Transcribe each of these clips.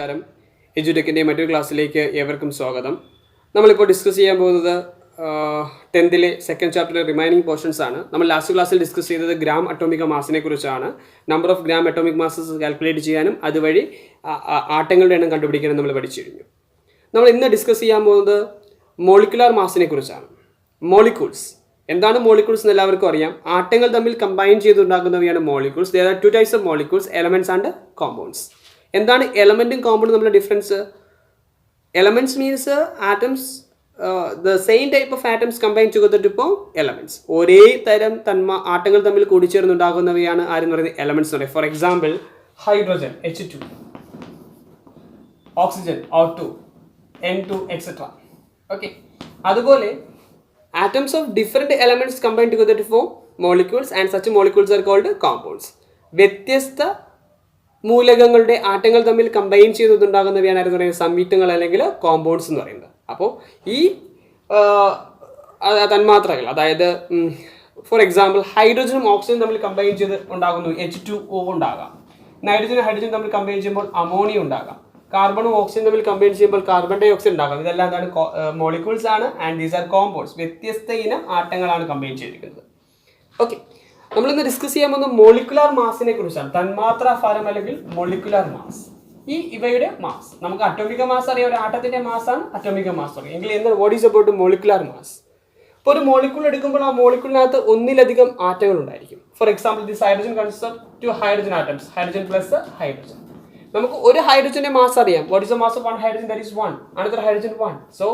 നമസ്കാരം. എജുടെക്കിൻ്റെ മറ്റൊരു ക്ലാസ്സിലേക്ക് ഏവർക്കും സ്വാഗതം. നമ്മളിപ്പോൾ ഡിസ്കസ് ചെയ്യാൻ പോകുന്നത് 10th സെക്കൻഡ് ചാപ്റ്ററിലെ റിമൈനിങ് പോർഷൻസ് ആണ്. നമ്മൾ ലാസ്റ്റ് ക്ലാസ്സിൽ ഡിസ്കസ് ചെയ്തത് ഗ്രാം അറ്റോമിക മാസിനെ കുറിച്ചാണ്. Number of gram atomic masses calculate ചെയ്യാനും അതുവഴി ആറ്റങ്ങളുടെ എണ്ണം കണ്ടുപിടിക്കാനും നമ്മൾ പഠിച്ചു കഴിഞ്ഞു. നമ്മൾ ഇന്ന് ഡിസ്കസ് ചെയ്യാൻ പോകുന്നത് മോളിക്കുലാർ മാസിനെ കുറിച്ചാണ്. മോളിക്യൂൾസ് എന്താണ് മോളിക്യൂൾസ് എന്ന് എല്ലാവർക്കും അറിയാം. ആറ്റങ്ങൾ തമ്മിൽ കമ്പൈൻ ചെയ്തുണ്ടാക്കുന്നവയാണ് molecules. There are two types of molecules, elements and compounds. എന്താണ് എലമെന്റും കോമ്പൗണ്ടും തമ്മിലുള്ള difference? Elements means atoms, the same type of atoms combined together to form elements. ഒരേ തരം ആറ്റങ്ങൾ തമ്മിൽ കൂടിച്ചേർന്നുണ്ടാകുന്നവയാണ് ആരെന്ന് പറയുന്നത് എലമെന്റ്സ് എന്ന് പറയുന്നത്. For example hydrogen H2, oxygen O2, N2 etcetera. Okay, അതുപോലെ atoms of different elements combined together to form molecules and such molecules are called compounds. വ്യത്യസ്ത മൂലകങ്ങളുടെ ആറ്റങ്ങൾ തമ്മിൽ കമ്പൈൻ ചെയ്തുണ്ടാകുന്നവയാണ് ആരെന്ന് പറയുന്നത് സംയുക്തങ്ങൾ അല്ലെങ്കിൽ കോമ്പൗണ്ട്സ് എന്ന് പറയുന്നത്. അപ്പോൾ ഈ തന്മാത്രകൾ, അതായത് ഫോർ എക്സാമ്പിൾ ഹൈഡ്രോജനും ഓക്സിജനും തമ്മിൽ കമ്പൈൻ ചെയ്ത് ഉണ്ടാകുന്നു H2O ഉണ്ടാകാം. നൈട്രജനും ഹൈഡ്രജനും തമ്മിൽ കമ്പൈൻ ചെയ്യുമ്പോൾ അമോണിയ ഉണ്ടാകാം. കാർബണും ഓക്സിജനും തമ്മിൽ കമ്പൈൻ ചെയ്യുമ്പോൾ കാർബൺ ഡൈ ഓക്സൈഡ് ഉണ്ടാകാം. ഇതെല്ലാം എന്താണ്? മോളിക്യൂൾസ് ആണ്. And these are compounds. വ്യത്യസ്ത ഇനം ആറ്റങ്ങളാണ് കമ്പൈൻ ചെയ്തിരിക്കുന്നത്. ഓക്കെ, നമ്മളിന്ന് ഡിസ്കസ് ചെയ്യാൻ പോകുന്നത് മോളിക്കുലാർ മാസിനെ കുറിച്ചാണ്. തന്മാത്രാ ഭാരം അല്ലെങ്കിൽ മോളിക്കുലാർ മാസ്. ഇവയുടെ മാസ് നമുക്ക് അറ്റോമിക മാസ് അറിയാം. ഒരു ആറ്റത്തിന്റെ മാസാണ് അറ്റോമിക മാസ് അറിയാം. എങ്കിൽ എന്താണ് what is about molecular mass? ഇപ്പോൾ ഒരു മോളിക്യൂൾ എടുക്കുമ്പോൾ ആ മോളിക്യൂളിനകത്ത് ഒന്നിലധികം ആറ്റങ്ങൾ ഉണ്ടായിരിക്കും. For example this hydrogen consist to hydrogen atoms, hydrogen plus hydrogen. നമുക്ക് ഒരു ഹൈഡ്രോജന്റെ മാസ് അറിയാം. What is the mass of one hydrogen? That is 1. Another hydrogen 1. So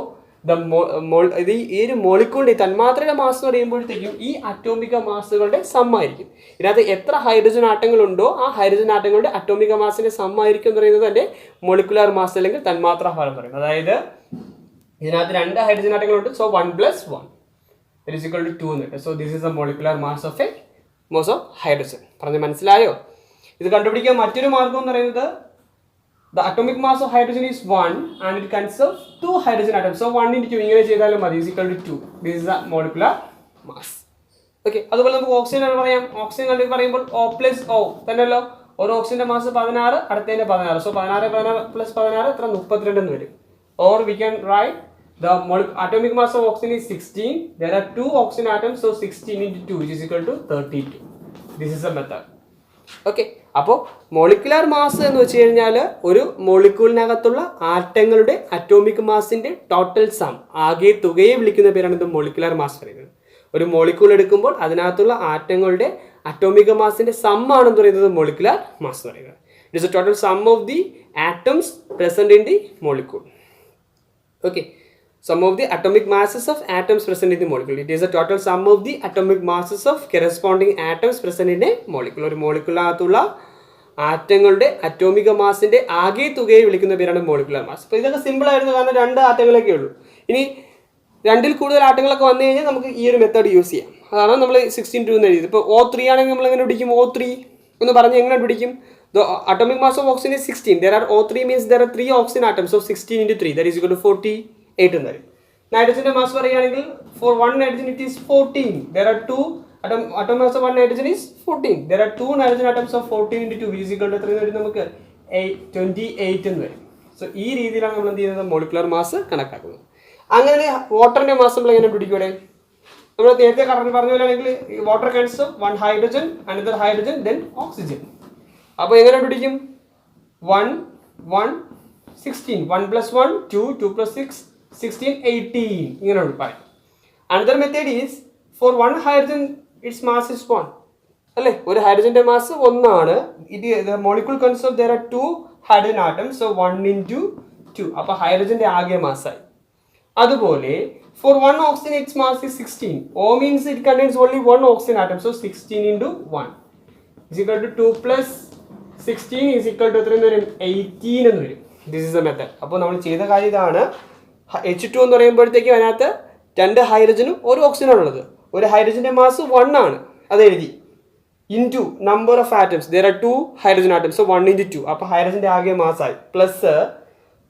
ഈ ഒരു മോളിക്യൂളിന്റെ തന്മാത്രയുടെ മാസ് എന്ന് പറയുമ്പോഴത്തേക്കും ഈ അറ്റോമിക മാസുകളുടെ സം ആയിരിക്കും. ഇതിനകത്ത് എത്ര ഹൈഡ്രോജൻ ആറ്റങ്ങളുണ്ടോ ആ ഹൈഡ്രോജൻ ആറ്റങ്ങളുടെ അറ്റോമിക മാസിന്റെ സം ആയിരിക്കും എന്ന് പറയുന്നത് എൻ്റെ മോളിക്കുലാർ മാസ് അല്ലെങ്കിൽ തന്മാത്രാ ഭാരം പറയുന്നത്. അതായത് ഇതിനകത്ത് 2 ഹൈഡ്രോജൻ ആറ്റങ്ങളുണ്ട്. സോ 1 + 1 = 2 എന്നിട്ട്. So this is the molecular mass of hydrogen. പറഞ്ഞ് മനസ്സിലായോ? ഇത് കണ്ടുപിടിക്കാൻ മറ്റൊരു മാർഗം എന്ന് പറയുന്നത് the atomic mass of hydrogen is 1 and it consists of 2 hydrogen atoms. So 1 × 2 ഇങ്ങനെ ചെയ്താലും മതി, = 2. This is the molecular mass. Okay, അതുപോലെ നമുക്ക് ഓക്സിജൻ എന്ന് പറയാം. ഓക്സിജൻ കണ്ടു പറയുമ്പോൾ O + O തന്നെയല്ലോ. ഒരു ഓക്സിജന്റെ മാസ് 16, അടുത്തതിന്റെ 16. സോ 16 + 16 എത്ര? 32 എന്ന് വരും. Or we can write the atomic mass of oxygen is 16. There are 2 oxygen atoms, so 16 × 2 which is equal to 32. This is the method. Okay, അപ്പോൾ മോളിക്കുലാർ മാസ് എന്ന് വെച്ച് കഴിഞ്ഞാൽ ഒരു മോളിക്യൂളിനകത്തുള്ള ആറ്റങ്ങളുടെ അറ്റോമിക് മാസിന്റെ ടോട്ടൽ സം, ആകെ തുകയെ വിളിക്കുന്ന പേരാണ് ഇത് മോളിക്കുലാർ മാസ് പറയുന്നത്. ഒരു മോളിക്യൂൾ എടുക്കുമ്പോൾ അതിനകത്തുള്ള ആറ്റങ്ങളുടെ അറ്റോമിക മാസിന്റെ സം ആണെന്ന് പറയുന്നത് മോളിക്കുലാർ മാസ് എന്ന് പറയുന്നത്. It is A total some of the atoms present in the molecule. Okay, sum of the atomic masses of atoms present in the molecule. It is a total sum of the atomic masses of corresponding atoms present in a molecule. ഒരു മോളിക്യൂളിനകത്തുള്ള ആറ്റങ്ങളുടെ അറ്റോമിക മാസിന്റെ ആകെ തുകയെ വിളിക്കുന്ന പേരാണ് molecular mass. അപ്പോൾ ഇതൊക്കെ simple ആയിരുന്നു, കാരണം 2 ആറ്റങ്ങളൊക്കെ ഉള്ളൂ. ഇനി 2ൽ കൂടുതൽ ആറ്റങ്ങളൊക്കെ വന്നു കഴിഞ്ഞാൽ നമുക്ക് ഈ ഒരു മെത്തേഡ് യൂസ് ചെയ്യാം. അതാണ് നമ്മൾ 16 എന്ന് എഴുതിയത്. ഇപ്പോൾ O3 ആണെങ്കിൽ നമ്മൾ എങ്ങനെ പിടിക്കും? O3 എന്ന് പറഞ്ഞ് എങ്ങനെ പിടിക്കും? The atomic mass of oxygen is 16. There are O3 means there are 3 oxygen atoms. So 16 × 3 that is equal to 48 എന്ന് പറയും. നൈട്രജന്റെ മാസ് പറയുകയാണെങ്കിൽ for 1 nitrogen it is 14. There are 2 atomic mass of 1 nitrogen is 14. There are 2 nitrogen atoms of 14 × 2 which is equal to 3 എന്ന് വരും. നമുക്ക് 28 എന്ന് വരും. So ഈ രീതിയിലാണ് നമ്മൾ എന്ത് ചെയ്യുന്നത്? മോളിക്കുലാർ മാസ് കണക്കാക്കുന്നത്. അങ്ങനെ വാട്ടറിന്റെ മാസ് നമ്മൾ എങ്ങനെ പിടിക്കൂടെ? നമ്മൾ നേരത്തെ പറഞ്ഞ പോലെ ആണെങ്കിൽ water consist of 1 hydrogen, another hydrogen, then oxygen. അപ്പോൾ എങ്ങനെ പിടിക്കും? 1 1 16. 1 + 1 2, 2 + 6 16, 18 ഇങ്ങനെ പറയും. Another method is for 1 hydrogen it's mass is 1 അല്ലേ? ഒരു ഹൈഡ്രോജന്റെ മാസ് 1 ആണ്. ഇത് molecule consist of there are 2 hydrogen atoms. So 1 × 2. അപ്പോൾ ഹൈഡ്രോജന്റെ ആകെ മാസായി. അതുപോലെ for 1 oxygen its mass is 16. O means it contains only 1 oxygen atom. So 16 × 1 is equal to 2 + 16 is equal to 18 എന്ന് വരും. This is the method. അപ്പോൾ നമ്മൾ ചെയ്ത കാര്യം ഇതാണ്. H2 എന്ന് പറയുമ്പോഴത്തേക്കും അതിനകത്ത് 2 ഹൈഡ്രജനും 1 ഓക്സിജനാണ് ഉള്ളത്. ഒരു ഹൈഡ്രജന്റെ മാസ് 1 ആണ്, അത് എഴുതി. Into number of atoms, there are 2 hydrogen atoms. So 1 × 2. അപ്പോൾ ഹൈഡ്രജന്റെ ആകെ മാസായി. പ്ലസ്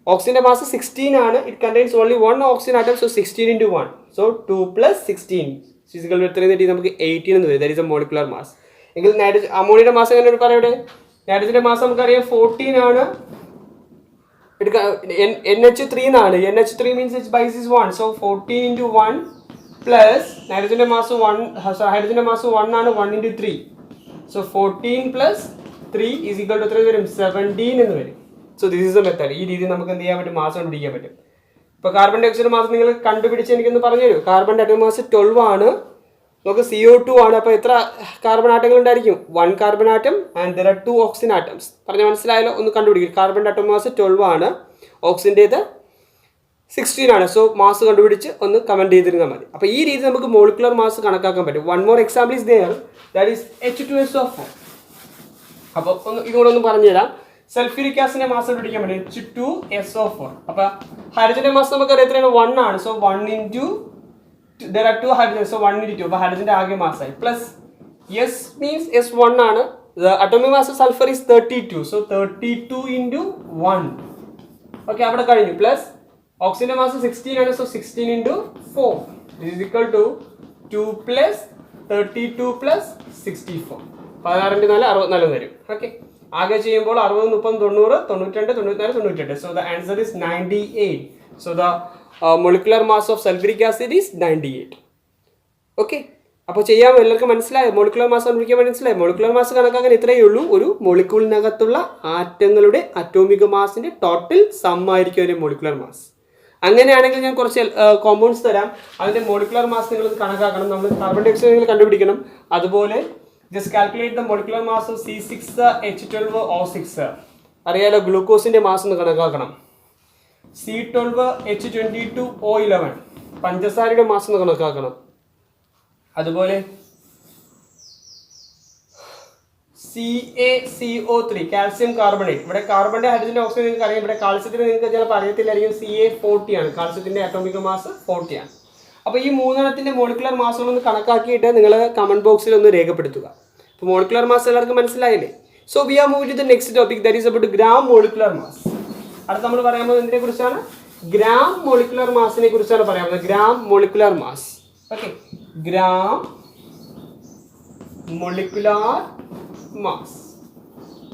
ഓക്സിജന്റെ മാസ് 16 ആണ്. It contains only 1 oxygen atom. So 16 × 1. So 2 + 16 physical എത്രയും തെറ്റി നമുക്ക് 18 എന്ന് വരും. That is A molecular mass. എങ്കിൽ അമോണിയുടെ മാസം എങ്ങനെ പറയവിടെ? നൈട്രജന്റെ മാസം നമുക്കറിയാം 14 ആണ്. NH3 എന്നാണ്. NH3 means its base is 1. So 14 into 1 plus ഹൈഡ്രജന്റെ mass 1, ഹൈഡ്രജന്റെ mass 1 ആണ്, 1 into 3. So 14 plus 3 is equal to എത്ര വരും? 17 എന്ന് വരും. So this is the method. ഈ രീതി നമുക്ക് എന്ത് ചെയ്യാൻ പറ്റും? മാസ് കണ്ടുപിടിക്കാൻ പറ്റും. ഇപ്പോൾ കാർബൺ ഡൈ ഓക്സൈഡ് മാസ് നിങ്ങൾ കണ്ടുപിടിച്ച് എനിക്കൊന്ന് പറഞ്ഞു തരൂ. കാർബൺ ആറ്റം മാസ് 12 ആണ്, നമുക്ക് CO2 ആണ്. അപ്പോൾ എത്ര കാർബൺ ആറ്റങ്ങൾ ഉണ്ടായിരിക്കും? 1 carbon atom and there are 2 oxygen atoms. പറഞ്ഞ മനസ്സിലായാലോ? ഒന്ന് കണ്ടുപിടിക്കും. കാർബൺ ആറ്റം മാസ് 12 ആണ്, ഓക്സിജൻ്റേത് 16 ആണ്. സോ മാസ് കണ്ടുപിടിച്ച് ഒന്ന് കമൻറ്റ് ചെയ്തിരുന്നാൽ മതി. അപ്പോൾ ഈ രീതി നമുക്ക് മോളിക്കുലർ മാസ് കണക്കാക്കാൻ പറ്റും. One more example is there, that is H2SO4. അപ്പോൾ ഒന്ന് ഇതുകൂടെ ഒന്ന് പറഞ്ഞുതരാം. സൾഫ്യൂരിക് ആസിഡിന്റെ മാസ് കണ്ടുപിടിക്കാൻ പറ്റും H2SO4. അപ്പോൾ ഹൈഡ്രജന്റെ മാസ് നമുക്കറിയാം എത്രയാണ്? 1 ആണ്. So 1 into there are 2 hydrogens, so 1 into 2. അപ്പോൾ ഹൈഡ്രജന്റെ ആകെ മാസ് ആയി. പ്ലസ് S means S1 ആണ്. The atomic mass of sulfur is 32. So 32 into 1. Okay, അവിടെ കഴിഞ്ഞു. പ്ലസ് ഓക്സിജന്റെ മാസ് 16 ആണ്. So 16 into 4. This is equal to 2 plus 32 plus 64. 16 into 4 64 വരും. Okay, ആകെ ചെയ്യുമ്പോൾ 60, 30, 90, 92, 94, 98. So the answer is 98. So the molecular mass of sulfuric acid is 98. Okay, അപ്പോൾ ചെയ്യാം. എല്ലാവർക്കും മനസ്സിലായോ? മോളിക്കുലർ മാസ് കണ്ടുപിടിക്കാൻ മനസ്സിലായോ? മോളിക്കുലർ മാസ് കണക്കാക്കാൻ ഇത്രയേ ഉള്ളൂ. ഒരു മോളിക്യൂളിനകത്തുള്ള ആറ്റങ്ങളുടെ അറ്റോമിക മാസിന്റെ ടോട്ടൽ സം ആയിരിക്കും ഒരു മോളിക്കുലർ മാസ്. അങ്ങനെയാണെങ്കിൽ ഞാൻ കുറച്ച് കോമ്പൗണ്ട്സ് തരാം, അതിന്റെ മോളിക്കുലർ മാസ് നിങ്ങൾ കണക്കാക്കണം. നമ്മൾ കാർബൺ ഡൈ ഓക്സൈഡ് നിങ്ങൾ കണ്ടുപിടിക്കണം. അതുപോലെ just calculate the molecular mass of C6H12O6. അറിയാലോ, ഗ്ലൂക്കോസിന്റെ മാസ് ഒന്ന് കണക്കാക്കണം. C12H22O11 പഞ്ചസാരയുടെ മാസ് ഒന്ന് കണക്കാക്കണം. അതുപോലെ CaCO3 കാൽസ്യം കാർബണേറ്റ്. ഇവിടെ കാർബണിന്റെ ഹൈഡ്രജന്റെ ഓക്സിജൻ നിങ്ങൾക്ക് അറിയാം. ഇവിടെ കാൽസ്യത്തിന് നിങ്ങൾക്ക് ചിലപ്പോൾ അറിയത്തില്ലായിരിക്കും. Ca40 ആണ്, കാൽസ്യത്തിന്റെ അറ്റോമിക് മാസ് 40 ആണ്. അപ്പോൾ ഈ മൂന്നെണ്ണത്തിന്റെ മോളിക്കുലർ മാസുകളൊന്ന് കണക്കാക്കിയിട്ട് നിങ്ങൾ കമന്റ് ബോക്സിൽ ഒന്ന് രേഖപ്പെടുത്തുക. അപ്പോൾ മോളിക്കുലർ മാസ് എല്ലാവർക്കും മനസ്സിലായില്ലേ? So we are moving to the next topic, that is about gram molecular mass. അടുത്ത നമ്മൾ പറയാൻ പോകുന്നത് എന്തിനെ കുറിച്ചാണ്? ഗ്രാം മോളിക്കുലർ മാസിനെ കുറിച്ചാണ് പറയാൻ പോകുന്നത്. Gram molecular mass. Okay, gram molecular mass.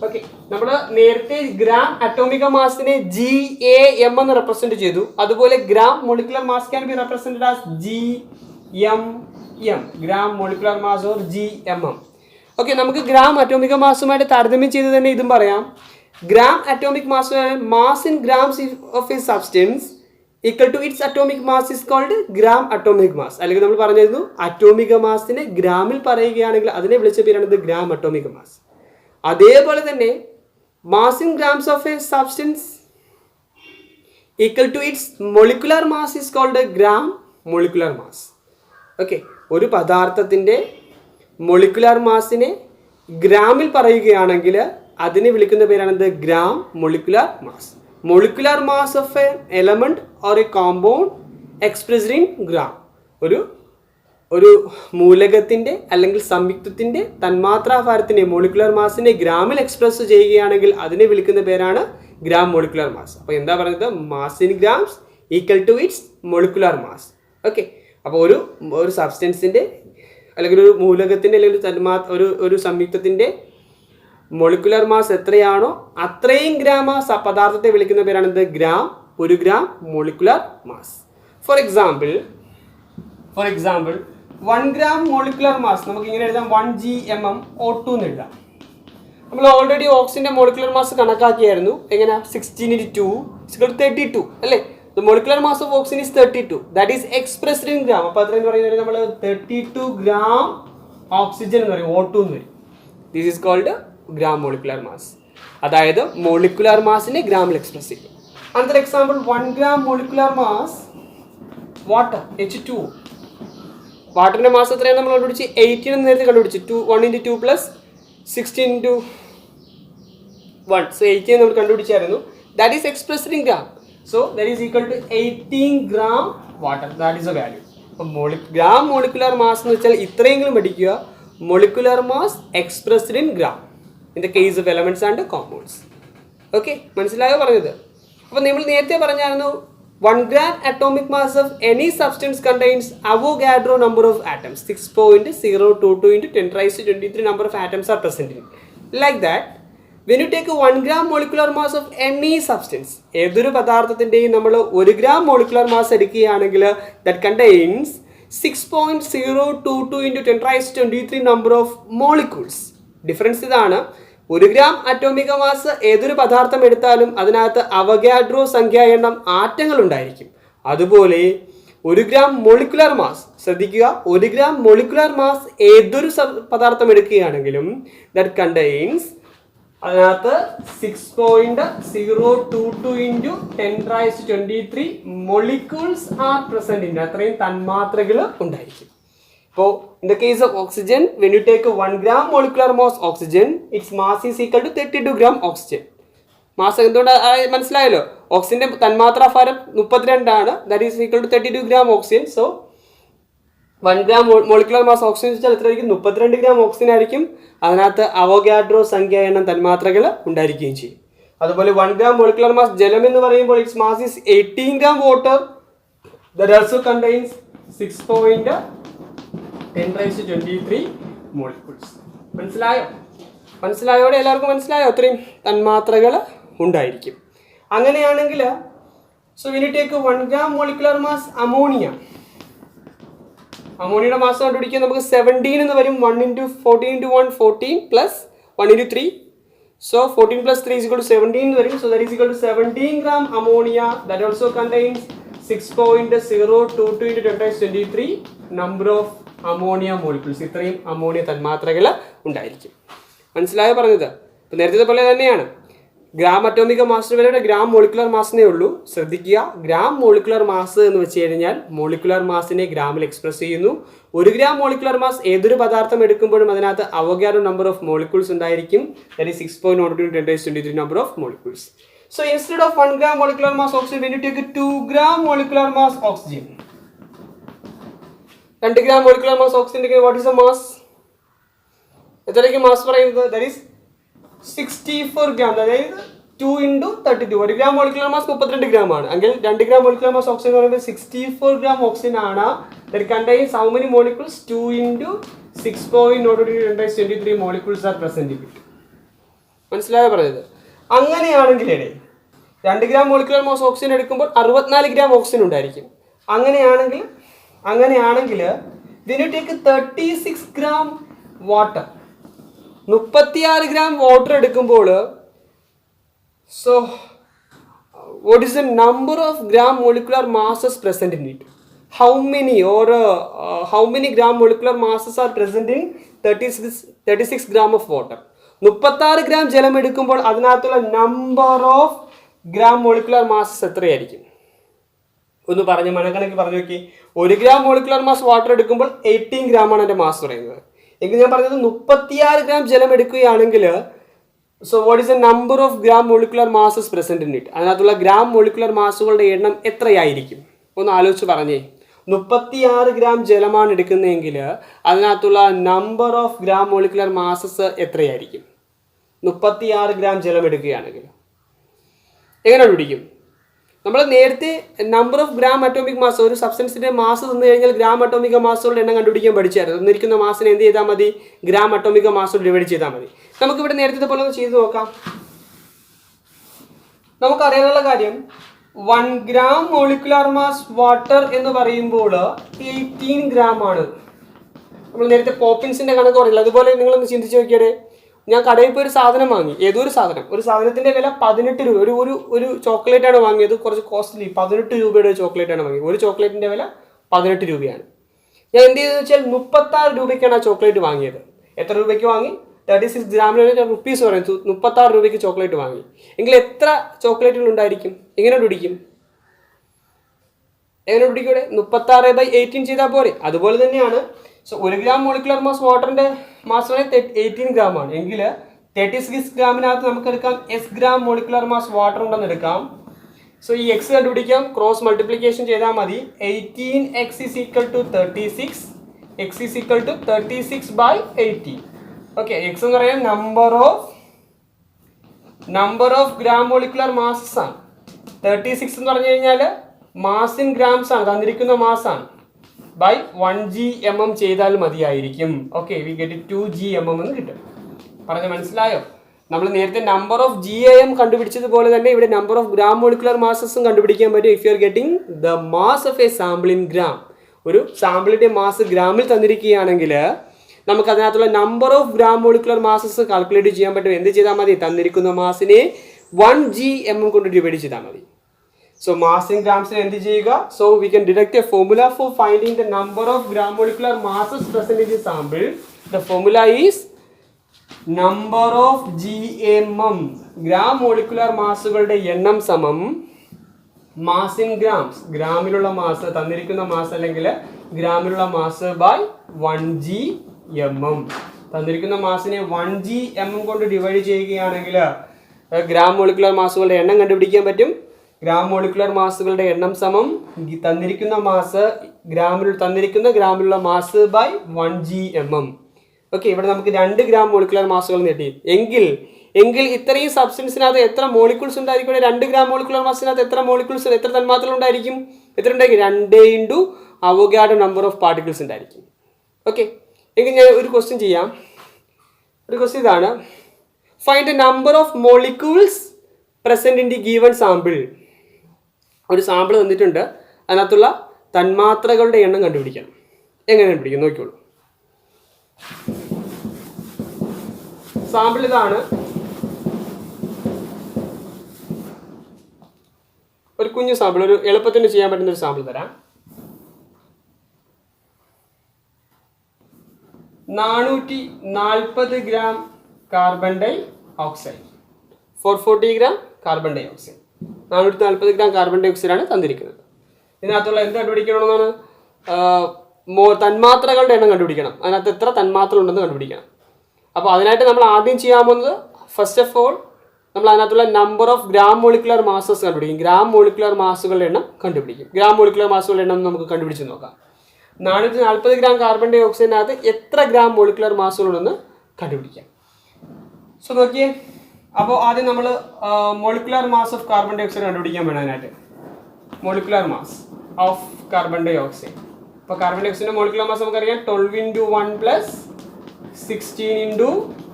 Okay, നമ്മൾ നേരത്തെ ഗ്രാം അറ്റോമിക മാസിനെ GAM എന്ന് റെപ്രസെന്റ് ചെയ്തു. അതുപോലെ gram molecular mass can be represented as GMM, gram molecular mass or GMM. Okay, നമുക്ക് ഗ്രാം അറ്റോമിക മാസുമായിട്ട് താരതമ്യം ചെയ്ത് തന്നെ ഇതും പറയാം. Gram atomic mass, mass in grams of a substance equal to its atomic mass is called gram atomic mass. അല്ലെങ്കിൽ നമ്മൾ പറഞ്ഞിരുന്നു അറ്റോമിക മാസിനെ ഗ്രാമിൽ പറയുകയാണെങ്കിൽ അതിനെ വിളിച്ച പേരാണ് ഗ്രാം അറ്റോമിക് മാസ്. അതേപോലെ തന്നെ mass in grams of a substance equal to its molecular mass is called gram molecular mass. Okay, ഒരു പദാർത്ഥത്തിൻ്റെ മോളിക്കുലർ മാസിനെ ഗ്രാമിൽ പറയുകയാണെങ്കിൽ അതിനെ വിളിക്കുന്ന പേരാണ് gram molecular mass. Molecular mass of a element or a compound expressed in gram. ഒരു മൂലകത്തിൻ്റെ അല്ലെങ്കിൽ സംയുക്തത്തിൻ്റെ തന്മാത്രാഭാരത്തിൻ്റെ മോളിക്കുലർ മാസിനെ ഗ്രാമിൽ എക്സ്പ്രസ് ചെയ്യുകയാണെങ്കിൽ അതിനെ വിളിക്കുന്ന പേരാണ് ഗ്രാം മോളിക്കുലർ മാസ്. അപ്പോൾ എന്താ പറയുന്നത്? Mass in grams equal to its molecular mass. Okay, അപ്പോൾ ഒരു സബ്സ്റ്റൻസിൻ്റെ അല്ലെങ്കിൽ ഒരു മൂലകത്തിൻ്റെ അല്ലെങ്കിൽ ഒരു സംയുക്തത്തിൻ്റെ മോളിക്കുലർ മാസ് എത്രയാണോ അത്രയും ഗ്രാം പദാർത്ഥത്തെ വിളിക്കുന്ന പേരാണ് ഗ്രാം, ഒരു gram molecular mass. For example 1 gram molecular mass നമുക്ക് ഇങ്ങനെ എഴുതാം, 1 GMMO2 എന്ന് എഴുതാം. നമ്മൾ ഓൾറെഡി ഓക്സിജന്റെ മോളിക്കുലർ മാസ് കണക്കാക്കിയായിരുന്നു. എങ്ങനെ? 16 into 2 is equal to 32 അല്ലേ? The molecular mass of oxygen is 32. That is expressed in gram. അപ്പോൾ അത്രയും പറയുന്നത് നമ്മൾ 32 gram ഓക്സിജൻ എന്ന് പറയും, O2 എന്ന് പറയും. This is called gram molecular mass. അതായത് മോളിക്കുലർ മാസിനെ ഗ്രാമിൽ എക്സ്പ്രസ് ചെയ്യും. Another example, 1 gram molecular mass water, H2O. വാട്ടറിന്റെ മാസ് എത്രയാണ് നമ്മൾ കണ്ടുപിടിച്ച്? 18 എന്ന് നേരത്തെ കണ്ടുപിടിച്ചു. 1 into 2 plus 16 into 1. So 18 നമ്മൾ കണ്ടുപിടിച്ചായിരുന്നു. That is expressed in gram. So that is equal to 18 gram water. That is the value. അപ്പോൾ ഗ്രാം മോളിക്കുലർ മാസ് എന്ന് വെച്ചാൽ ഇത്രയെങ്കിലും പഠിക്കുക. Molecular mass expressed in gram in the case of elements and compounds. Okay, മനസ്സിലായോ പറഞ്ഞത്? അപ്പോൾ നമ്മൾ നേരത്തെ പറഞ്ഞായിരുന്നു 1 gram atomic mass of any substance contains Avogadro number of atoms, 6.022 into 10 raised to 23 number of atoms are present in it. Like that, When you take 1 gram molecular mass of any substance, ഏതൊരു പദാർത്ഥത്തിൻ്റെയും നമ്മൾ 1 gram molecular mass എടുക്കുകയാണെങ്കിൽ that contains 6.022 into 10⁻23 number of molecules. Difference ഇതാണ്. 1 gram അറ്റോമിക mass ഏതൊരു പദാർത്ഥം എടുത്താലും അതിനകത്ത് Avogadro സംഖ്യ എണ്ണം ആറ്റങ്ങൾ ഉണ്ടായിരിക്കും. അതുപോലെ 1 gram molecular mass, ശ്രദ്ധിക്കുക, 1 gram molecular mass ഏതൊരു പദാർത്ഥം എടുക്കുകയാണെങ്കിലും that contains അതിനകത്ത് 6.022 into 10⁻23 molecules are present in. അത്രയും തന്മാത്രകൾ ഉണ്ടായിരിക്കും. So, in the case of oxygen, when you take 1 gram molecular mass oxygen, its mass is equal to 32 gram oxygen. Mass എന്തുകൊണ്ട് മനസ്സിലായല്ലോ? ഓക്സിജന്റെ തന്മാത്ര ഭാരം 32 ആണ്. That is equal to 32 gram oxygen. So 1 gram molecular mass oxygen വെച്ചാൽ എത്രയായിരിക്കും? 32 gram oxygen ആയിരിക്കും. അതിനകത്ത് അവഗാഡ്രോ സംഖ്യ എണ്ണം തന്മാത്രകൾ ഉണ്ടായിരിക്കുകയും ചെയ്യും. അതുപോലെ 1 ഗ്രാം മോളിക്കുലർ മാസ് ജലം എന്ന് പറയുമ്പോൾ it's mass is 18 gram water. That also contains 6.10⁻23 molecules. മനസ്സിലായോടെ എല്ലാവർക്കും മനസ്സിലായോ? അത്രയും തന്മാത്രകൾ ഉണ്ടായിരിക്കും. അങ്ങനെയാണെങ്കിൽ so when you take 1 gram molecular mass ammonia, അമോണിയയുടെ മാസ് കണ്ടുപിടിക്കാൻ നമുക്ക് 17 എന്ന് വരും. 1 into 14 into 1 14 plus 1 into 3. So 14 plus 3 is equal to 17 എന്ന് വരും. So that is equal to 17 gram ammonia. That also contains 6.022 into 10⁻23 number of ammonia molecules. ഇത്രയും ammonia തന്മാത്രകൾ ഉണ്ടായിരിക്കും. മനസ്സിലായോ പറഞ്ഞത്? ഇപ്പം നേരത്തെ പോലെ തന്നെയാണ്. ഗ്രാം അറ്റോമിക മാസിന് വരെ ഗ്രാം മോളിക്കുലർ മാസിനേ ഉള്ളൂ. ശ്രദ്ധിക്കുക, ഗ്രാം മോളിക്കുലർ മാസ് എന്ന് വെച്ച് കഴിഞ്ഞാൽ മോളിക്കുലർ മാസിനെ ഗ്രാമിൽ എക്സ്പ്രസ് ചെയ്യുന്നു. 1 ഗ്രാം മോളിക്കുലർ മാസ് ഏതൊരു പദാർത്ഥം എടുക്കുമ്പോഴും അതിനകത്ത് അവഗാഡ്രോ നമ്പർ ഓഫ് മോളിക്യൂൾസ് ഉണ്ടായിരിക്കും. That is 6.022 into 10⁻23 number of molecules. So instead of 1 gram molecular mass oxygen, when you take 2 gram molecular mass oxygen, 2 gram molecular mass oxygen, what is the mass? എത്രയ്ക്ക് mass പറയുന്നത്? That is 64 gram. അതായത് 2 into 32. 1 gram molecular mass 32 gram ആണ്. എങ്കിൽ 2 gram molecular mass oxygen എന്ന് പറയുമ്പോൾ 64 gram oxygen ആണ്. That contains how many molecules? 2 into 6.022 molecules are present in it. മനസ്സിലായോ പറഞ്ഞത്? അങ്ങനെയാണെങ്കിൽ 2 ഗ്രാം മോളിക്കുലർ മാസ് ഓക്സിജൻ എടുക്കുമ്പോൾ 64 ഗ്രാം ഓക്സിജൻ ഉണ്ടായിരിക്കും. അങ്ങനെയാണെങ്കിൽ when you take 36 gram water, 36 gram water എടുക്കുമ്പോൾ so what is the number of gram molecular masses present in it? How many gram molecular masses are present in 36 gram of water? 36 gram ജലം എടുക്കുമ്പോൾ അതിനകത്തുള്ള number of gram molecular masses എത്രയായിരിക്കും? ഒന്ന് പറഞ്ഞ് മനക്കണക്ക് പറഞ്ഞു നോക്കി. 1 gram molecular mass water എടുക്കുമ്പോൾ 18 gram ആണ് എൻ്റെ മാസ് പറയുന്നത്. എങ്കിൽ ഞാൻ പറഞ്ഞത് 36 ഗ്രാം ജലം എടുക്കുകയാണെങ്കിൽ so what is the number of gram molecular masses present in it? അതിനകത്തുള്ള ഗ്രാം മോളിക്കുലർ മാസുകളുടെ എണ്ണം എത്രയായിരിക്കും? ഒന്ന് ആലോചിച്ച് പറഞ്ഞേ. 36 ഗ്രാം ജലമാണ് എടുക്കുന്നതെങ്കിൽ അതിനകത്തുള്ള number of gram molecular masses എത്രയായിരിക്കും? 36 ഗ്രാം ജലം എടുക്കുകയാണെങ്കിൽ എങ്ങനെ കണ്ടുപിടിക്കും? നമ്മൾ നേരത്തെ number of gram atomic mass, ഒരു സബ്സ്റ്റൻസിന്റെ മാസ് തന്നു കഴിഞ്ഞാൽ ഗ്രാം അറ്റോമിക മാസുകളുടെ എണ്ണം കണ്ടുപിടിക്കാൻ പഠിച്ചായിരുന്നു. തന്നിരിക്കുന്ന മാസിനെ എന്ത് ചെയ്താൽ മതി? ഗ്രാം അറ്റോമിക മാസ് ഡിവൈഡ് ചെയ്താൽ മതി. നമുക്കിവിടെ നേരത്തെ പോലെ ഒന്ന് ചെയ്ത് നോക്കാം. നമുക്കറിയാനുള്ള കാര്യം 1 ഗ്രാം മോളിക്കുലർ മാസ് വാട്ടർ എന്ന് പറയുമ്പോൾ 18 ഗ്രാം ആണ്. നമ്മൾ നേരത്തെ പോപ്പിൻസിന്റെ കണക്ക് പറയില്ല, അതുപോലെ നിങ്ങളൊന്ന് ചിന്തിച്ച് നോക്കിയാൽ, ഞാൻ കടയിൽ പോയി ഒരു സാധനം വാങ്ങി, ഒരു സാധനത്തിന്റെ വില 18 രൂപ. ഒരു ചോക്ലേറ്റ് ആണ് വാങ്ങിയത്, കുറച്ച് കോസ്റ്റ്ലി, 18 രൂപയുടെ ചോക്ലേറ്റ് ആണ് വാങ്ങിയത്. ഒരു ചോക്ലേറ്റിന്റെ വില 18 രൂപയാണ്. ഞാൻ എന്ത് ചെയ്തെന്ന് വെച്ചാൽ 36 രൂപയ്ക്കാണ് ആ ചോക്ലേറ്റ് വാങ്ങിയത്. എത്ര രൂപയ്ക്ക് വാങ്ങി? 36 ഗ്രാമിന് റുപ്പീസ് പറയും. 36 രൂപയ്ക്ക് ചോക്ലേറ്റ് വാങ്ങി. എങ്കിൽ എത്ര ചോക്ലേറ്റുകൾ ഉണ്ടായിരിക്കും? എങ്ങനെ പിടിക്കും? 36/18 ചെയ്താൽ പോരെ? അതുപോലെ തന്നെയാണ്. സോ 1 ഗ്രാം മോളിക്കുലർ മാസ് വാട്ടറിന്റെ മാസ് 18 ഗ്രാം ആണ്. എങ്കിൽ 36 ഗ്രാമിനകത്ത് നമുക്ക് എടുക്കാം എസ് ഗ്രാം മോളിക്കുലർ മാസ് വാട്ടർ ഉണ്ടെന്ന് എടുക്കാം. സോ ഈ എക്സ് കണ്ടുപിടിക്കാം, ക്രോസ് മൾട്ടിപ്ലിക്കേഷൻ ചെയ്താൽ മതി. 18x is equal to 36. x is equal to 36/18. Okay, X എന്ന് പറയാൻ number of gram molecular masses ആണ്. 36 എന്ന് പറഞ്ഞു കഴിഞ്ഞാൽ മാസ് ഇൻ ഗ്രാംസ് ആണ്, തന്നിരിക്കുന്ന മാസ് ആണ്. ബൈ 1 gmm ചെയ്താൽ മതിയായിരിക്കും. ഓക്കെ, വി ഗെറ്റ് 2 gmm എന്ന് കിട്ടും. പറഞ്ഞ് മനസ്സിലായോ? നമ്മൾ നേരത്തെ നമ്പർ ഓഫ് GAM കണ്ടുപിടിച്ചതുപോലെ തന്നെ ഇവിടെ നമ്പർ ഓഫ് ഗ്രാം മോളിക്കുലർ മാസസും കണ്ടുപിടിക്കാൻ പറ്റും. If you are getting the mass of A sample in gram, ഒരു സാമ്പിളിന്റെ മാസ് ഗ്രാമിൽ തന്നിരിക്കുകയാണെങ്കിൽ നമുക്ക് അതിനകത്തുള്ള number of gram molecular masses calculate ചെയ്യാൻ പറ്റും. എന്ത് ചെയ്താൽ മതി? തന്നിരിക്കുന്ന മാസിനെ 1 GM കൊണ്ട് ഡിവൈഡ് ചെയ്താൽ മതി. സോ മാസ് ഇൻ ഗ്രാംസിനെ എന്ത് ചെയ്യുക? So we can direct a formula for finding the number of gram molecular masses present in the sample. The formula is number of GMM, gram molecular മാസുകളുടെ എണ്ണം സമം mass in grams, ഗ്രാമിലുള്ള mass, തന്നിരിക്കുന്ന mass അല്ലെങ്കിൽ ഗ്രാമിലുള്ള mass by 1 GMM. തന്നിരിക്കുന്ന മാസിനെ 1 GMM കൊണ്ട് ഡിവൈഡ് ചെയ്യുകയാണെങ്കിൽ ഗ്രാം മോളിക്കുലർ മാസുകളുടെ എണ്ണം കണ്ടുപിടിക്കാൻ പറ്റും. ഗ്രാം മോളിക്കുലർ മാസുകളുടെ എണ്ണം സമം തന്നിരിക്കുന്ന മാസ് ഗ്രാമിലുള്ള മാസ് ബൈ 1 GMM. ഓക്കെ, ഇവിടെ നമുക്ക് 2 ഗ്രാം മോളിക്കുലർ മാസുകൾ നേടി. എങ്കിൽ ഇത്രയും സബ്സ്റ്റൻസിനകത്ത് എത്ര മോളിക്യൂൾസ് ഉണ്ടായിരിക്കും? 2 ഗ്രാം മോളിക്കുലർ മാസിനകത്ത് എത്ര മോളിക്യൂൾസ്, എത്ര തന്മാത്രകൾ ഉണ്ടായിരിക്കും? എത്ര ഉണ്ടായിരിക്കും? 2 into Avogadro number of particles ഉണ്ടായിരിക്കും. ഓക്കെ, എങ്കിൽ ഞാൻ ഒരു ക്വസ്റ്റ്യൻ ചെയ്യാം. ഒരു ക്വസ്റ്റ്യൻ ഇതാണ്: find the number of molecules present in the given sample. ഒരു സാമ്പിൾ തന്നിട്ടുണ്ട്, അതിനകത്തുള്ള തന്മാത്രകളുടെ എണ്ണം കണ്ടുപിടിക്കണം. എങ്ങനെ കണ്ടുപിടിക്കും? നോക്കിക്കോളൂ. സാമ്പിൾ ഇതാണ്. ഒരു കുഞ്ഞു സാമ്പിൾ, ഒരു എളുപ്പത്തിന് ചെയ്യാൻ പറ്റുന്ന ഒരു സാമ്പിൾ തരാം. 440 gram carbon dioxide, 440 gram carbon dioxide, 440 gram carbon dioxide ആണ് തന്നിരിക്കുന്നത്. ഇതിനകത്തുള്ള എന്ത് കണ്ടുപിടിക്കണമെന്നാണ്? തന്മാത്രകളുടെ എണ്ണം കണ്ടുപിടിക്കണം. അതിനകത്ത് എത്ര തന്മാത്ര ഉണ്ടെന്ന് കണ്ടുപിടിക്കണം. അപ്പോൾ അതിനായിട്ട് നമ്മൾ ആദ്യം ചെയ്യാൻ പോകുന്നത്, ഫസ്റ്റ് ഓഫ് ഓൾ നമ്മൾ അതിനകത്തുള്ള number of gram molecular masses കണ്ടുപിടിക്കും. ഗ്രാം മോളിക്കുലർ മാസുകളുടെ എണ്ണം കണ്ടുപിടിക്കും. ഗ്രാം മോളിക്കുലർ മാസുകളുടെ എണ്ണം നമുക്ക് കണ്ടുപിടിച്ച് നോക്കാം. 440 ഗ്രാം കാർബൺ ഡൈ ഓക്സൈഡിനകത്ത് എത്ര ഗ്രാം മോളിക്കുലർ മാസുകളുണ്ടെന്ന് കണ്ടുപിടിക്കാം. സോ നോക്കിയേ, അപ്പോൾ ആദ്യം നമ്മൾ molecular mass of carbon dioxide കണ്ടുപിടിക്കാൻ വേണം. അതിനായിട്ട് molecular mass of carbon dioxide. അപ്പോൾ കാർബൺ ഡൈ ഓക്സൈഡിൻ്റെ മോളിക്കുലർ മാസ് നമുക്കറിയാം 12 × 1 + 16 ×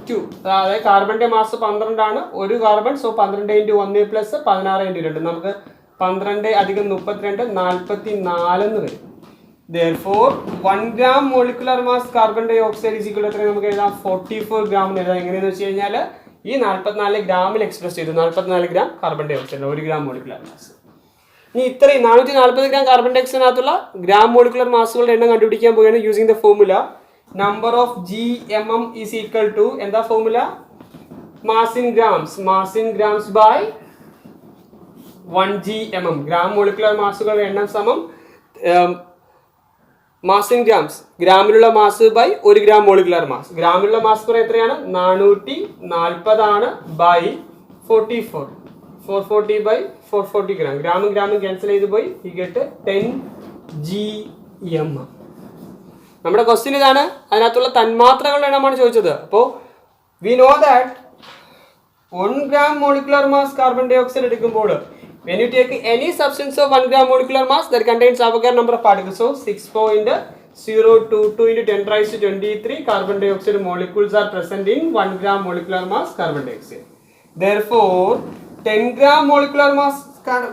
2. അതായത് കാർബണിൻ്റെ മാസ് 12 ആണ്, ഒരു കാർബൺ. സോ 12 × 1 + 16 × 2, നമുക്ക് 12 + 32 44 എന്ന് വരും. Therefore 1 gram molecular mass carbon dioxide is equal to നമുക്ക് എഴുതാം 44 gram എന്ന് എഴുതാം. എങ്ങനെയെന്ന് വെച്ച് കഴിഞ്ഞാൽ ഈ 44 ഗ്രാമിൽ എക്സ്പ്രസ് ചെയ്തു. 44 gram carbon dioxide 1 gram molecular mass. ഇനി ഇത്രയും 440 ഗ്രാം കാർബൺ ഡൈ ഓക്സൈഡിനകത്തുള്ള ഗ്രാം മോളിക്കുലർ മാസുകളുടെ എണ്ണം കണ്ടുപിടിക്കാൻ പോവുകയാണ് using the formula number of GMM is equal to, എന്താ formula? Mass in grams by 1 GMM. Gram molecular മാസുകളുടെ എണ്ണം സമം മാസ് ഇൻ ഗ്രാംസ്, ഗ്രാമിലുള്ള mass by 1 gram molecular mass. ഗ്രാമിലുള്ള മാസ് കുറേ എത്രയാണ്? 440 ആണ് ബൈ 44. 440 by 440 gram. ഗ്രാമും ക്യാൻസൽ ചെയ്ത് പോയി. ഈ ഗെറ്റ് 10 GM. നമ്മുടെ ക്വസ്റ്റ്യൻ ഇതാണ്. അതിനകത്തുള്ള തന്മാത്രകളുടെ എണ്ണമാണ് ചോദിച്ചത്. അപ്പോൾ we know that 1 gram molecular mass carbon dioxide എടുക്കുമ്പോൾ when you take any substance of 1 gram molecular mass that contains Avogadro number of particles, so 6.022 into 10 raised to 23 carbon dioxide molecules are present in 1 gram molecular mass carbon dioxide. Therefore 10 gram molecular mass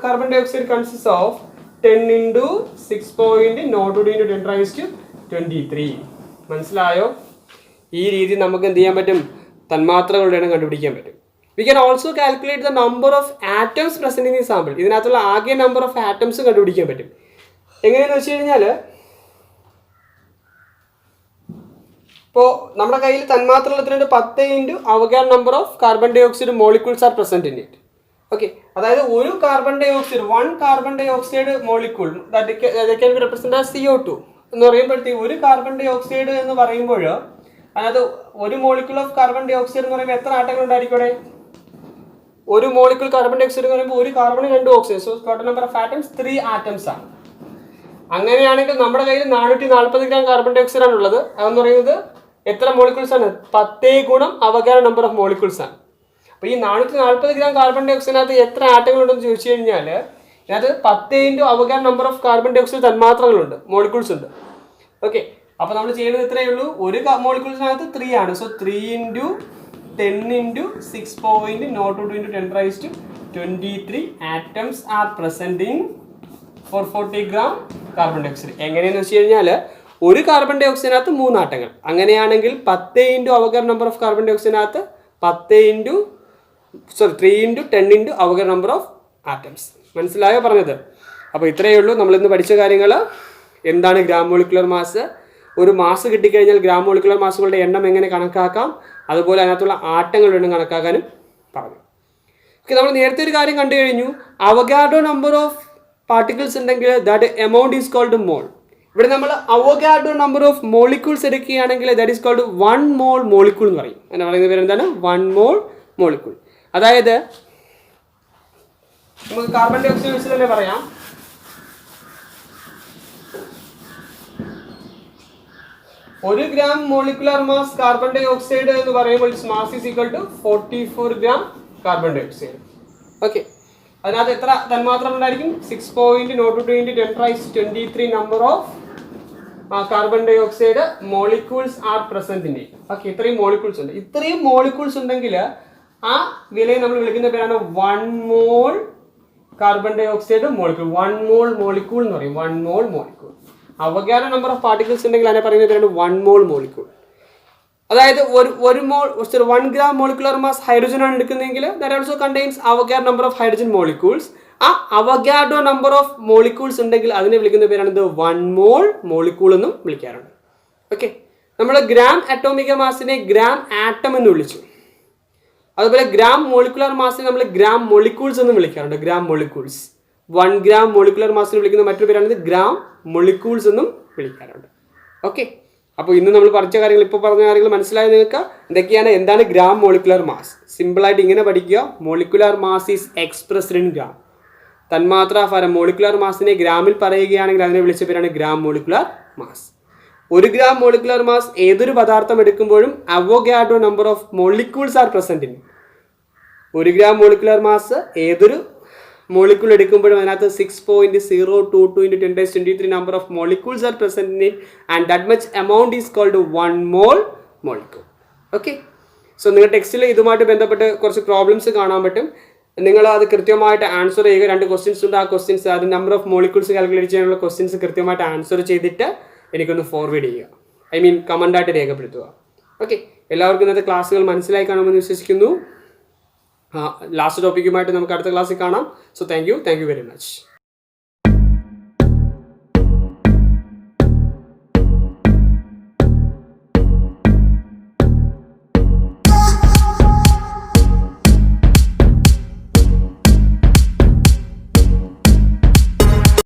carbon dioxide consists of 10 into 6.022 into 10 raised to 23. മനസ്സിലായോ? ഈ രീതി നമുക്ക് എന്ത് ചെയ്യാൻ പറ്റും? തന്മാത്രകളുടെ എണ്ണം കണ്ടുപിടിക്കാൻ പറ്റും. We can also calculate the number of atoms present in the sample. ഇതിനകത്തുള്ള ആകെ നമ്പർ ഓഫ് ആറ്റംസ് കണ്ടുപിടിക്കാൻ പറ്റും. എങ്ങനെയാണെന്ന് വെച്ച് കഴിഞ്ഞാൽ, ഇപ്പോൾ നമ്മുടെ കയ്യിൽ തന്മാത്രകൾ എത്രയുണ്ട്? 10 into Avogadro number of carbon dioxide molecules are present in it. Okay, അതായത് ഒരു carbon dioxide 1 carbon dioxide molecule can be represent as CO2 എന്ന് പറയുമ്പോഴത്തേക്ക്, ഒരു കാർബൺ ഡൈ ഓക്സൈഡ് എന്ന് പറയുമ്പോൾ അതിനകത്ത് ഒരു molecule of carbon dioxide എന്ന് പറയുമ്പോൾ എത്ര ആറ്റങ്ങൾ ഉണ്ടായിരിക്കും? ഒരു മോളിക്യൂൾ കാർബൺ ഡൈ ഓക്സൈഡ് എന്ന് പറയുമ്പോൾ ഒരു carbon 2 oxide. So total number of atoms 3 atoms ആണ്. അങ്ങനെയാണെങ്കിൽ നമ്മുടെ കയ്യിൽ 440 ഗ്രാം കാർബൺ ഡൈ ഓക്സൈഡ് ആണുള്ളത്. അതെന്ന് പറയുന്നത് എത്ര മോളിക്യൂൾസ് ആണ്? 10 ഗുണം അവഗാഡ്രോ നമ്പർ ഓഫ് മോളിക്യൂൾസ് ആണ്. അപ്പോൾ ഈ 440 ഗ്രാം കാർബൺ ഡൈ ഓക്സൈഡിനകത്ത് എത്ര ആറ്റങ്ങൾ ഉണ്ടെന്ന് ചോദിച്ചു കഴിഞ്ഞാൽ, ഇതിനകത്ത് 10 into Avogadro number of carbon dioxide തന്മാത്രകളുണ്ട്, മോളിക്യൂൾസ് ഉണ്ട്. ഓക്കെ, അപ്പോൾ നമ്മൾ ചെയ്യുന്നത് ഇത്രയേ ഉള്ളൂ. ഒരു മോളിക്യൂൾസിനകത്ത് 3 ആണ്. So 3 into 10 into 6.02 into 10 raised to 23 atoms are present in 440 gram carbon dioxide. എങ്ങനെയെന്ന് വെച്ച് കഴിഞ്ഞാൽ ഒരു കാർബൺ ഡൈ ഓക്സൈഡിനകത്ത് 3 ആറ്റങ്ങൾ. അങ്ങനെയാണെങ്കിൽ 10 into Avogadro number of carbon ഡൈ ഓക്സൈഡിനകത്ത് 3 into 10 into Avogadro number of atoms. മനസ്സിലായോ പറഞ്ഞത്? അപ്പോൾ ഇത്രയേ ഉള്ളൂ നമ്മളിന്ന് പഠിച്ച കാര്യങ്ങൾ. എന്താണ് ഗ്രാം മോളിക്കുലർ മാസ്, ഒരു മാസ് കിട്ടിക്കഴിഞ്ഞാൽ ഗ്രാം മോളിക്കുലർ മാസുകളുടെ എണ്ണം എങ്ങനെ കണക്കാക്കാം, അതുപോലെ അതിനകത്തുള്ള ആറ്റങ്ങളുടെ എണ്ണം കണക്കാക്കാനും പറഞ്ഞു. ഓക്കെ, നമ്മൾ നേരത്തെ ഒരു കാര്യം കണ്ടു കഴിഞ്ഞു. അവഗാഡ്രോ നമ്പർ ഓഫ് പാർട്ടിക്കിൾസ് ഉണ്ടെങ്കിൽ that amount is called mole. ഇവിടെ നമ്മൾ അവഗാഡ്രോ നമ്പർ ഓഫ് മോളിക്യൂൾസ് എടുക്കുകയാണെങ്കിൽ that is called 1 mole molecule എന്ന് പറയും. എന്ന് പറയുന്ന പേര് എന്താണ്? 1 മോൾ മോളിക്യൂൾ. അതായത് നമുക്ക് കാർബൺ ഡൈ ഓക്സൈഡ് വെച്ച് തന്നെ പറയാം. ഒരു gram molecular mass carbon dioxide എന്ന് പറയുമ്പോൾ it's mass is equal to 44 gram carbon dioxide. Okay, അതിനകത്ത് എത്ര തന്മാത്രം ഉണ്ടായിരിക്കും? 6.02 into 10 raised to 23 number of carbon dioxide molecules are present in it. Okay, ഇത്രയും മോളിക്യൂൾസ് ഉണ്ട്. ഇത്രയും molecules ഉണ്ടെങ്കിൽ ആ വിലയെ നമ്മൾ വിളിക്കുന്ന പേരാണ് 1 mole carbon dioxide molecule. 1 mole molecule എന്ന് പറയും. 1 mole molecule. Avogadro number of particles ഉണ്ടെങ്കിൽ അതിനെ പറയുന്ന പേരാണ് 1 മോൾ മോളിക്യൂൾ. അതായത് ഒരു mole 1 gram molecular mass hydrogen ആണ് എടുക്കുന്നതെങ്കിൽ that also contains Avogadro number of hydrogen molecules. ആ അവഗാഡ്രോ നമ്പർ ഓഫ് മോളിക്യൂൾസ് ഉണ്ടെങ്കിൽ അതിനെ വിളിക്കുന്ന പേരാണ് 1 മോൾ മോളിക്യൂൾ എന്നും വിളിക്കാറുണ്ട്. ഓക്കെ, നമ്മൾ ഗ്രാം അറ്റോമിക മാസിനെ ഗ്രാം ആറ്റം എന്ന് വിളിച്ചു. അതുപോലെ ഗ്രാം മോളിക്കുലർ മാസിനെ നമ്മൾ ഗ്രാം മോളിക്യൂൾസ് എന്ന് വിളിക്കാറുണ്ട്. Gram molecules. 1 ഗ്രാം മോളിക്കുലർ മാസിനെ വിളിക്കുന്ന മറ്റൊരു പേരാണ് ഗ്രാം മോളിക്യൂൾസ് എന്നും വിളിക്കാറുണ്ട്. ഓക്കെ, അപ്പോൾ ഇന്ന് നമ്മൾ പഠിച്ച കാര്യങ്ങൾ, ഇപ്പോൾ പറഞ്ഞ കാര്യങ്ങൾ മനസ്സിലായി നിങ്ങൾക്ക്? എന്താണ് ഗ്രാം മോളിക്കുലർ മാസ്? സിമ്പിളായിട്ട് ഇങ്ങനെ പഠിക്കുക. Molecular mass is expressed in gram. തന്മാത്രാ ഭാരം മോളിക്കുലർ മാസിനെ ഗ്രാമിൽ പറയുകയാണെങ്കിൽ അതിനെ വിളിച്ച പേരാണ് gram molecular mass. 1 gram molecular mass ഏതൊരു പദാർത്ഥം എടുക്കുമ്പോഴും Avogadro number of molecules are present in. 1 gram molecular mass ഏതൊരു മോളിക്യൂൾ എടുക്കുമ്പോഴും അതിനകത്ത് 6.022 into 10 raised to 23 number of molecules are present in it, and that much amount is called 1 mole molecule. Okay, so നിങ്ങൾ ടെക്സ്റ്റിൽ ഇതുമായിട്ട് ബന്ധപ്പെട്ട് കുറച്ച് problems കാണാൻ പറ്റും. നിങ്ങൾ അത് കൃത്യമായിട്ട് ആൻസർ ചെയ്യുക. 2 ക്വസ്റ്റ്യൻസ് ഉണ്ട്. ആ ക്വസ്റ്റ്യൻസ്, അത് നമ്പർ ഓഫ് മോളിക്യൂൾസ് കാൽക്കുലേറ്റ് ചെയ്യാനുള്ള ക്വസ്റ്റ്യൻസ് കൃത്യമായിട്ട് ആൻസർ ചെയ്തിട്ട് എനിക്കൊന്ന് ഫോർവേഡ് ചെയ്യുക. കമൻ്റായിട്ട് രേഖപ്പെടുത്തുക. ഓക്കെ, എല്ലാവർക്കും ഇന്നത്തെ ക്ലാസ്സുകൾ മനസ്സിലായി കാണുമെന്ന് വിശ്വസിക്കുന്നു. ലാസ്റ്റ് ടോപ്പിക്കുമായിട്ട് നമുക്ക് അടുത്ത ക്ലാസ്സിൽ കാണാം. So thank you very much.